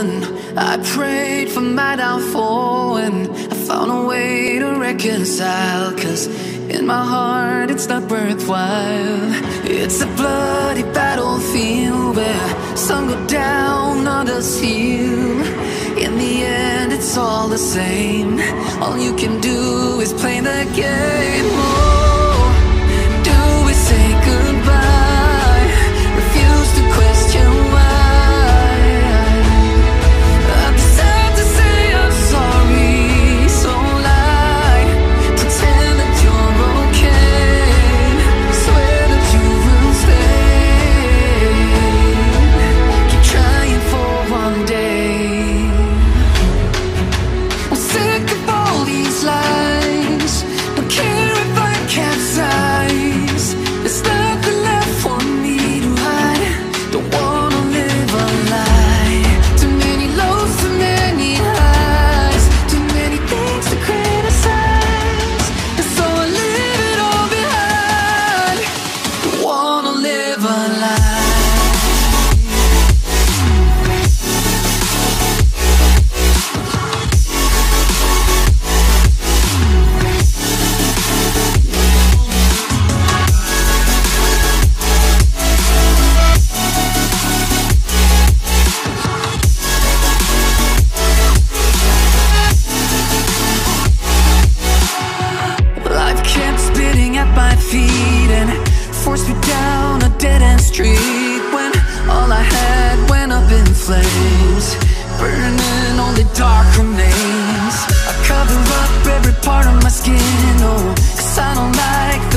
stolen. I prayed for my downfall and I found a way to reconcile. Cause in my heart it's not worthwhile. It's a bloody battlefield where some go down, others heal. In the end it's all the same. All you can do is play the game. Oh, do we say goodbye? Refuse to question why. I'm sad to say I'm sorry, so lie. Pretend that you're okay. Swear that you will stay. Keep trying for one day. I'm sick of all these lies. Don't care if I capsize. There's nothing left for me to hide. Don't wanna live a lie. Too many lows, too many highs. Too many things to criticize. And so I leave it all behind. Don't wanna live a lie. Life kept spitting at my feet and forced me down a dead-end street. When all I had went up in flames, burning only dark remains. I cover up every part of my skin, oh, cause I don't like